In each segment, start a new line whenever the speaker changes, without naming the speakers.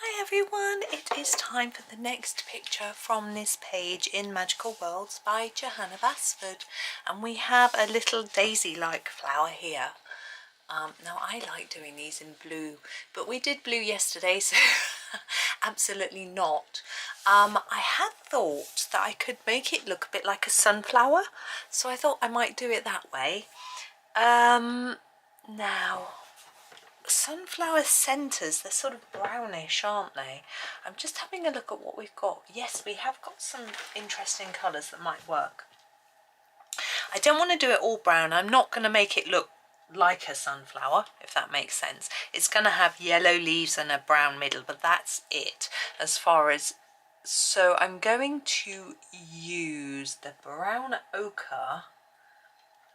Hi everyone, it is time for the next picture from this page in Magical Worlds by Johanna Basford, and we have a little daisy-like flower here. Now I like doing these in blue, but we did blue yesterday, so absolutely not. I had thought that I could make it look a bit like a sunflower, so I thought I might do it that way. Now sunflower centres, they're sort of brownish, aren't they? I'm just having a look at what we've got. Yes, we have got some interesting colours that might work. I don't want to do it all brown. I'm not going to make it look like a sunflower, if that makes sense. It's going to have yellow leaves and a brown middle, but that's it as far as... So I'm going to use the brown ochre.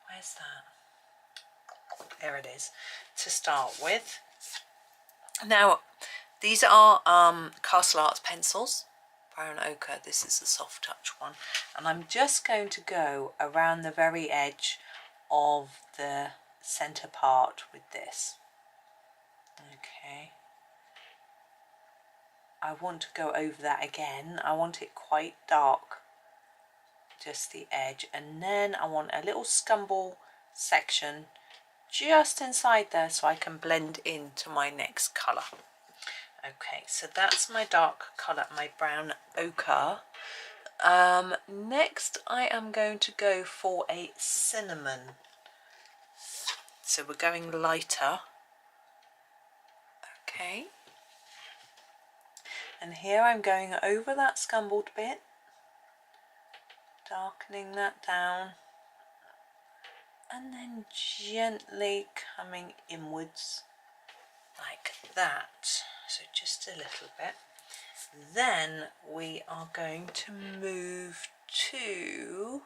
Where's that? There it is, to start with. Now these are Castle Arts pencils, brown ochre. This is a soft touch one, and I'm just going to go around the very edge of the center part with this. Okay, I want to go over that again. I want it quite dark, just the edge, and then I want a little scumble section just inside there so I can blend into my next colour. Okay, so that's my dark colour, my brown ochre. Next I am going to go for a cinnamon. So we're going lighter. Okay. And here I'm going over that scumbled bit, darkening that down, and then gently coming inwards like that. So just a little bit. Then we are going to move to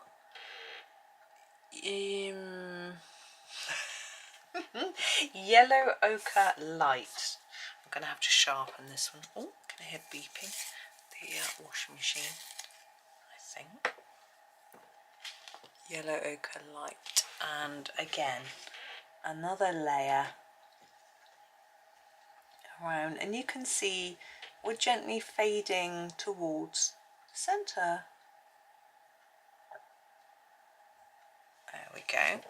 yellow ochre light. I'm going to have to sharpen this one. Oh, can I hear beeping? The washing machine, I think. Yellow ochre light, and again another layer around, and you can see we're gently fading towards the centre. There we go.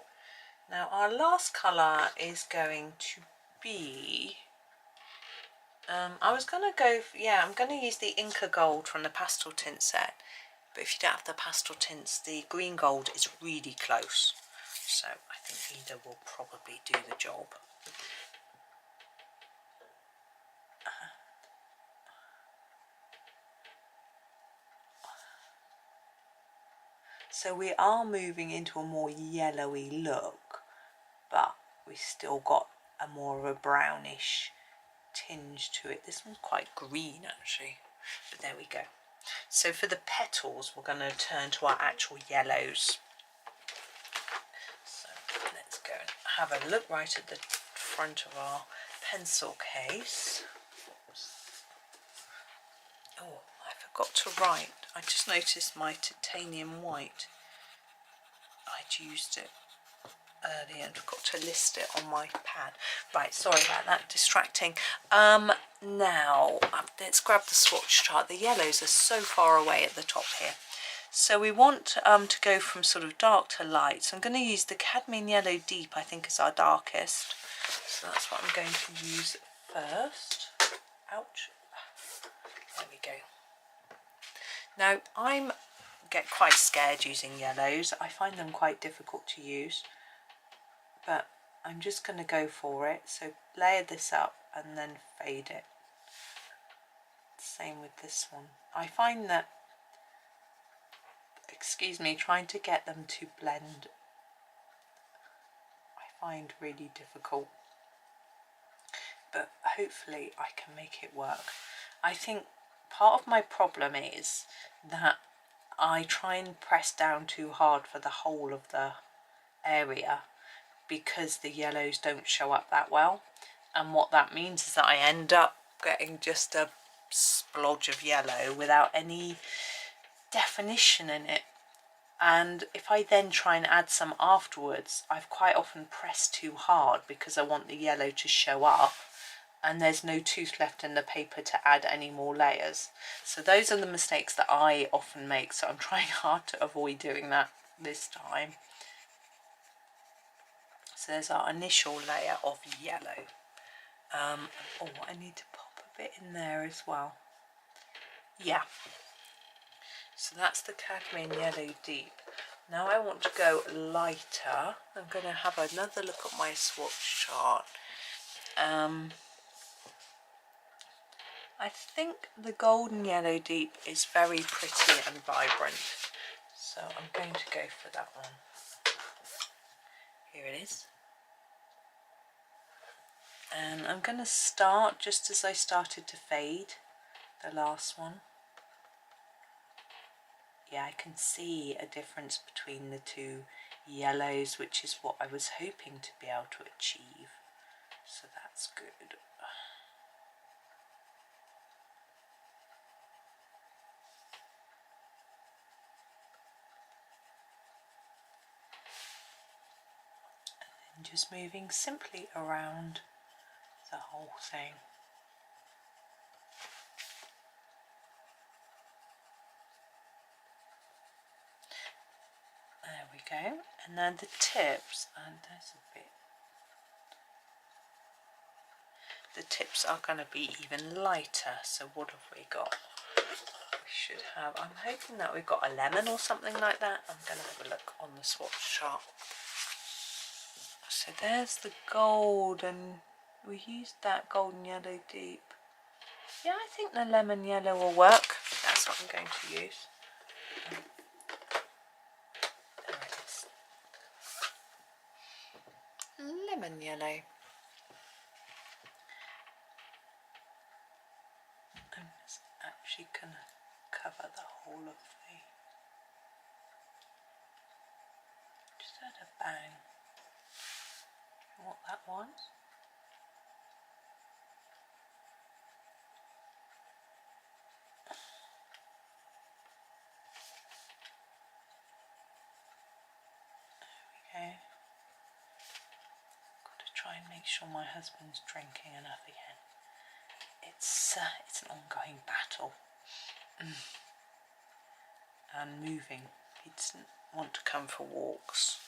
Now our last colour is going to be I was going to go I'm going to use the Inca gold from the Pasteltint set. But if you don't have the pastel tints, the green gold is really close. So I think either will probably do the job. So we are moving into a more yellowy look, but we still got a more of a brownish tinge to it. This one's quite green actually, but there we go. So for the petals, we're going to turn to our actual yellows. So let's go and have a look right at the front of our pencil case. Oh, I forgot to write. I just noticed my titanium white. I'd used it earlier and forgot to list it on my pad. Right, sorry about that, distracting. Now let's grab the swatch chart. The yellows are so far away at the top here, so we want to go from sort of dark to light. So I'm going to use the cadmium yellow deep, I think is our darkest, so that's what I'm going to use first. Ouch, there we go. Now I get quite scared using yellows. I find them quite difficult to use, but I'm just going to go for it. So layer this up and then fade it. Same with this one. I find that, excuse me, trying to get them to blend, I find really difficult, but hopefully I can make it work. I think part of my problem is that I try and press down too hard for the whole of the area because the yellows don't show up that well, and what that means is that I end up getting just a splodge of yellow without any definition in it. And if I then try and add some afterwards, I've quite often pressed too hard because I want the yellow to show up, and there's no tooth left in the paper to add any more layers. So those are the mistakes that I often make, so I'm trying hard to avoid doing that this time. So there's our initial layer of yellow. Oh, I need to pop a bit in there as well. Yeah, so that's the cadmium yellow deep. Now I want to go lighter. I'm going to have another look at my swatch chart. I think the golden yellow deep is very pretty and vibrant, so I'm going to go for that one. Here it is. And I'm going to start just as I started to fade the last one. Yeah, I can see a difference between the two yellows, which is what I was hoping to be able to achieve. So that's good. And just moving simply around the whole thing. There we go. And then the tips, and there's a bit. The tips are going to be even lighter. So what have we got? We should have, I'm hoping that we've got a lemon or something like that. I'm going to have a look on the swatch chart. So there's the gold, and we used that golden yellow deep. Yeah, I think the lemon yellow will work. That's what I'm going to use. There it is. Lemon yellow. I'm just actually going to cover the whole of the... Just add a bang. What that was. There we go. Got to try and make sure my husband's drinking enough again. It's an ongoing battle. And moving. He doesn't want to come for walks.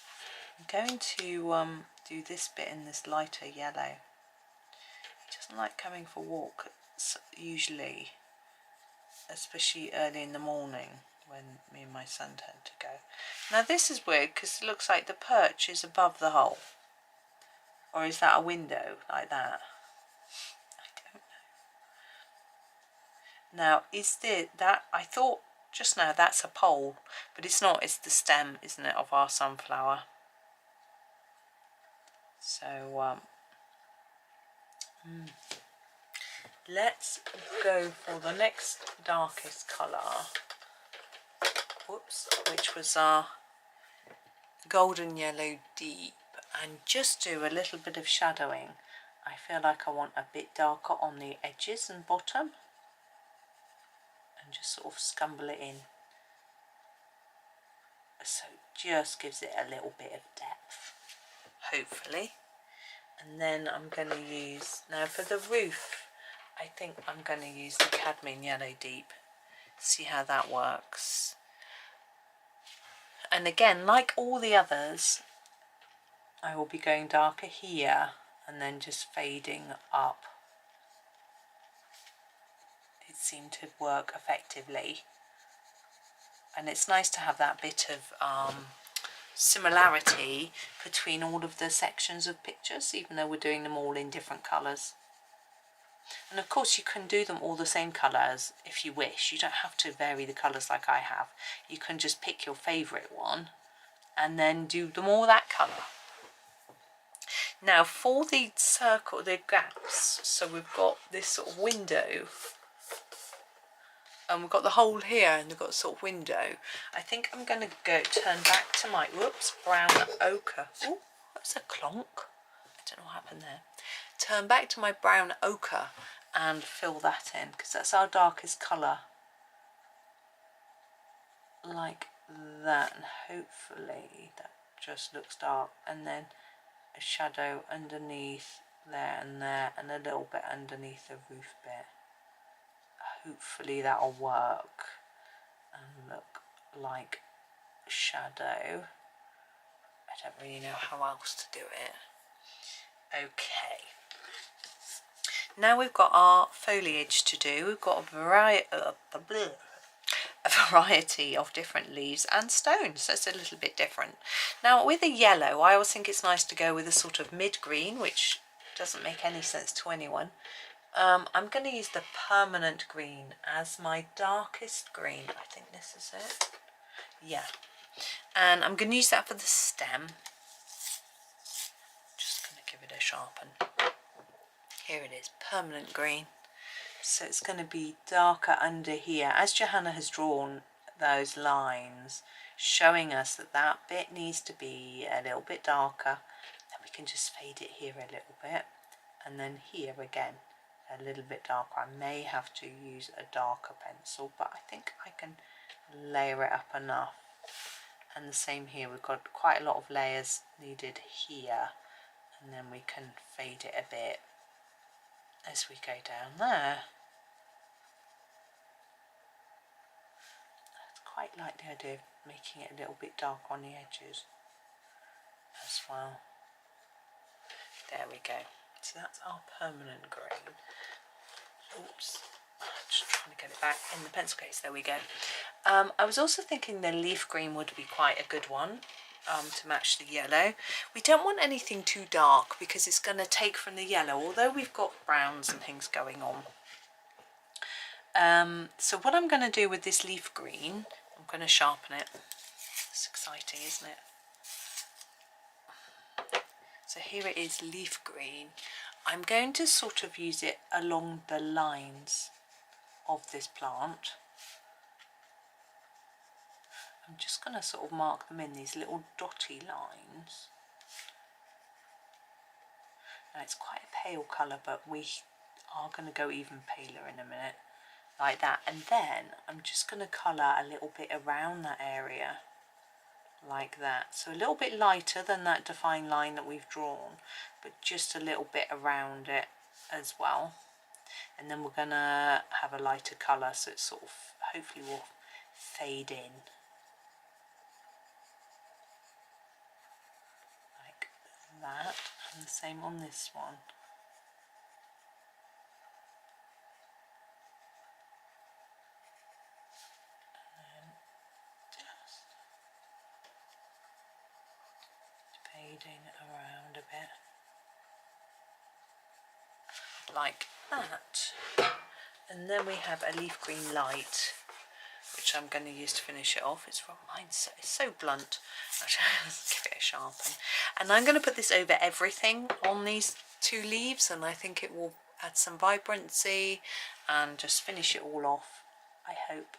I'm going to do this bit in this lighter yellow. He doesn't like coming for walks usually, especially early in the morning when me and my son tend to go. Now this is weird because it looks like the perch is above the hole. Or is that a window like that? I don't know. Now is that I thought just now that's a pole, but it's not, it's the stem, isn't it, of our sunflower. So let's go for the next darkest colour, whoops, which was our golden yellow deep, and just do a little bit of shadowing. I feel like I want a bit darker on the edges and bottom, and just sort of scumble it in, so it just gives it a little bit of depth, hopefully. And then I'm going to use, now for the roof, I think I'm going to use the cadmium yellow deep, see how that works. And again, like all the others, I will be going darker here and then just fading up. It seemed to work effectively. And it's nice to have that bit of similarity between all of the sections of pictures, even though we're doing them all in different colours. And of course you can do them all the same colours if you wish. You don't have to vary the colours like I have. You can just pick your favourite one and then do them all that colour. Now for the circle, the gaps, so we've got this sort of window, and we've got the hole here, and we've got a sort of window. I think I'm going to turn back to my, brown ochre. Oh, that's a clonk. I don't know what happened there. Turn back to my brown ochre and fill that in, because that's our darkest colour. Like that, and hopefully that just looks dark. And then a shadow underneath there and there, and a little bit underneath the roof bit. Hopefully that'll work and look like shadow. I don't really know how else to do it. Okay, now we've got our foliage to do. We've got a variety of different leaves and stones, so it's a little bit different. Now with a yellow, I always think it's nice to go with a sort of mid-green, which doesn't make any sense to anyone. I'm going to use the permanent green as my darkest green. I think this is it. Yeah, and I'm going to use that for the stem. Just going to give it a sharpen. Here it is, permanent green. So it's going to be darker under here, as Johanna has drawn those lines showing us that that bit needs to be a little bit darker. Then we can just fade it here a little bit, and then here again a little bit darker. I may have to use a darker pencil, but I think I can layer it up enough. And the same here, we've got quite a lot of layers needed here, and then we can fade it a bit as we go down there. I quite like the idea of making it a little bit dark on the edges as well. There we go. So that's our permanent green. Oops, just trying to get it back in the pencil case. There we go. I was also thinking the leaf green would be quite a good one to match the yellow. We don't want anything too dark because it's going to take from the yellow, although we've got browns and things going on. So what I'm going to do with this leaf green, I'm going to sharpen it. It's exciting, isn't it? So here it is, leaf green. I'm going to sort of use it along the lines of this plant. I'm just going to sort of mark them in, these little dotty lines. Now it's quite a pale colour, but we are going to go even paler in a minute, like that. And then I'm just going to colour a little bit around that area, like that. So a little bit lighter than that defined line that we've drawn, but just a little bit around it as well. And then we're going to have a lighter colour, so it sort of hopefully will fade in. Like that. And the same on this one. And then just fading around a bit. Like that. And then we have a leaf green light, which I'm going to use to finish it off. It's so blunt. Actually, let's give it a sharpen. And I'm going to put this over everything on these two leaves, and I think it will add some vibrancy and just finish it all off, I hope.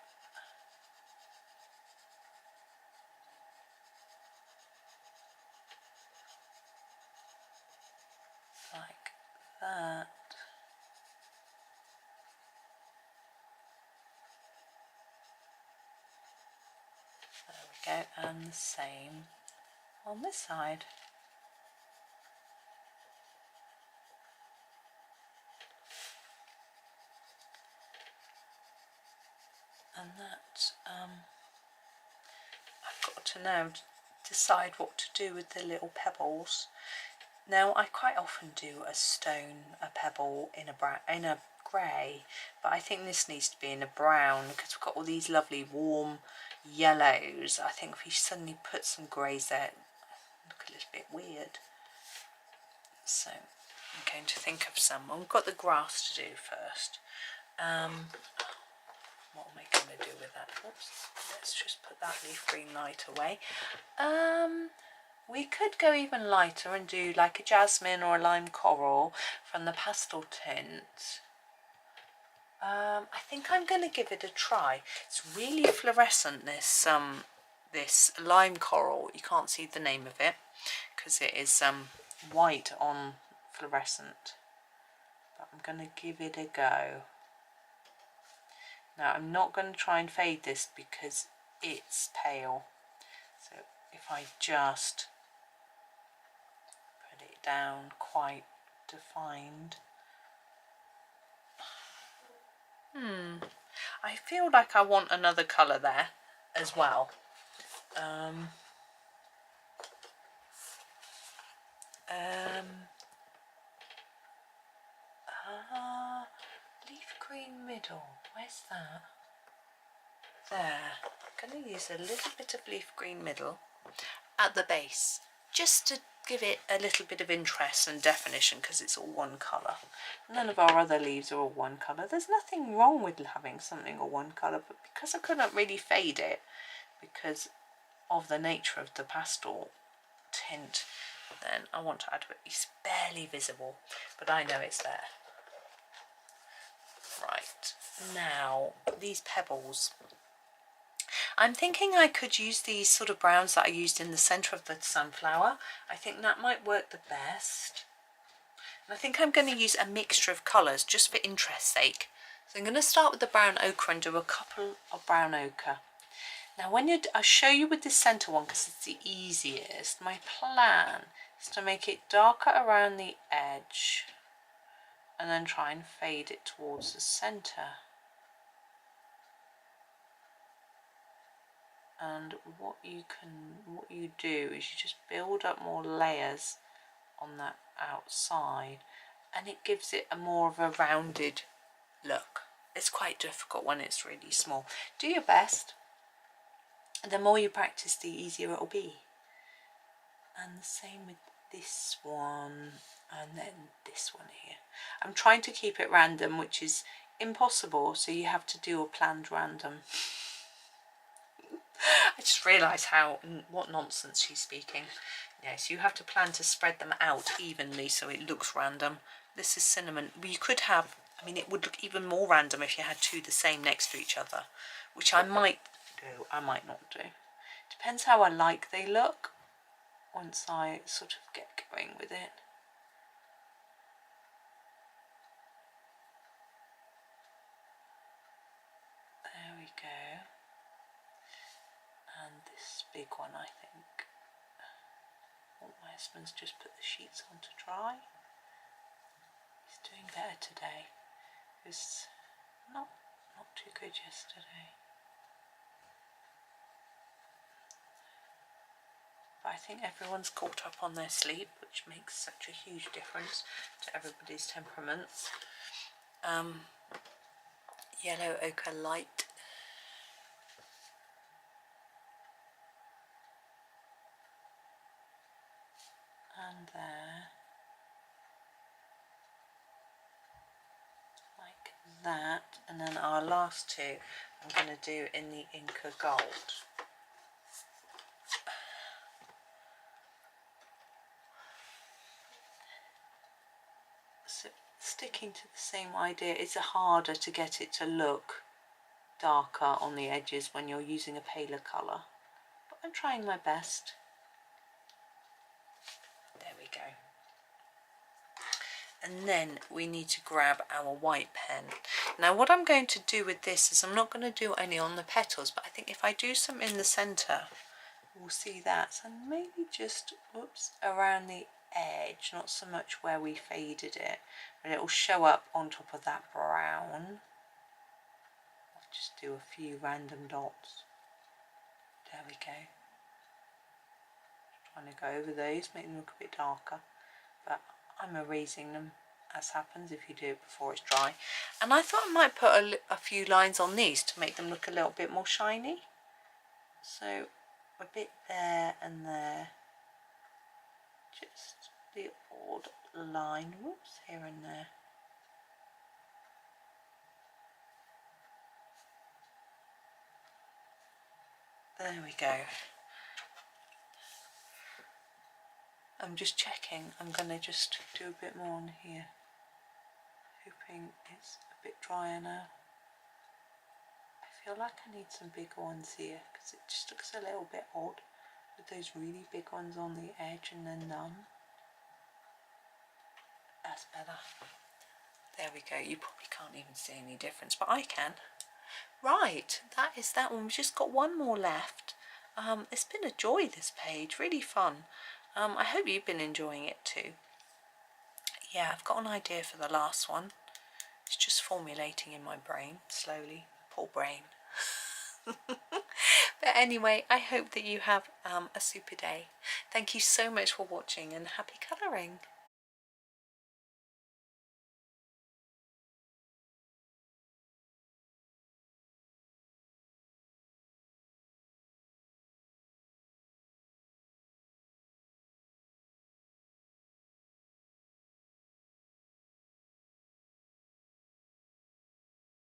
Like that. There we go, and the same on this side. And that, I've got to now decide what to do with the little pebbles. Now I quite often do a stone, a pebble in a grey, but I think this needs to be in a brown because we've got all these lovely warm yellows. I think if we suddenly put some greys there, it'll look a little bit weird. So I'm going to think of some. We've got the grass to do first. What am I going to do with that? Oops, let's just put that leaf green light away. We could go even lighter and do like a jasmine or a lime coral from the Pasteltint. I think I'm going to give it a try. It's really fluorescent, this lime coral. You can't see the name of it because it is white on fluorescent. But I'm going to give it a go. Now I'm not going to try and fade this because it's pale. So if I just put it down quite to find. I feel like I want another colour there as well. Leaf green middle, where's that? There. I'm going to use a little bit of leaf green middle at the base, just to give it a little bit of interest and definition, because it's all one colour. None of our other leaves are all one colour. There's nothing wrong with having something all one colour, but because I couldn't really fade it because of the nature of the pastel tint, then I want to add it. It's barely visible, but I know it's there. Right, now these pebbles. I'm thinking I could use these sort of browns that I used in the centre of the sunflower. I think that might work the best. And I think I'm going to use a mixture of colours just for interest's sake. So I'm going to start with the brown ochre and do a couple of brown ochre. Now I'll show you with the centre one because it's the easiest. My plan is to make it darker around the edge and then try and fade it towards the centre. And what you do is you just build up more layers on that outside, and it gives it a more of a rounded look. It's quite difficult when it's really small. Do your best. The more you practice, the easier it'll be. And the same with this one, and then this one here. I'm trying to keep it random, which is impossible, so you have to do a planned random. I just realised what nonsense she's speaking. Yes, you have to plan to spread them out evenly so it looks random. This is cinnamon. You could have, I mean, it would look even more random if you had two the same next to each other, which I might do, I might not do. Depends how I like they look once I sort of get going with it. There we go. And this big one, I think. Oh, my husband's just put the sheets on to dry. He's doing better today. He was not too good yesterday. But I think everyone's caught up on their sleep, which makes such a huge difference to everybody's temperaments. Yellow ochre light. And there, like that, and then our last two I'm going to do in the Inca Gold. So sticking to the same idea, it's harder to get it to look darker on the edges when you're using a paler colour, but I'm trying my best. There we go. And then we need to grab our white pen. Now what I'm going to do with this is I'm not going to do any on the petals, but I think if I do some in the centre, we'll see that. So maybe just, whoops, around the edge, not so much where we faded it, but it will show up on top of that brown. I'll just do a few random dots. There we go. Trying to go over those, make them look a bit darker, but I'm erasing them as happens if you do it before it's dry. And I thought I might put a few lines on these to make them look a little bit more shiny. So a bit there and there, just the odd line, whoops, here and there. There we go. I'm just checking. I'm going to just do a bit more on here. Hoping it's a bit drier now. I feel like I need some bigger ones here because it just looks a little bit odd with those really big ones on the edge and then none. That's better. There we go. You probably can't even see any difference, but I can. Right, that is that one. We've just got one more left. It's been a joy, this page. Really fun. I hope you've been enjoying it too. Yeah, I've got an idea for the last one. It's just formulating in my brain slowly. Poor brain. But anyway, I hope that you have a super day. Thank you so much for watching, and happy colouring.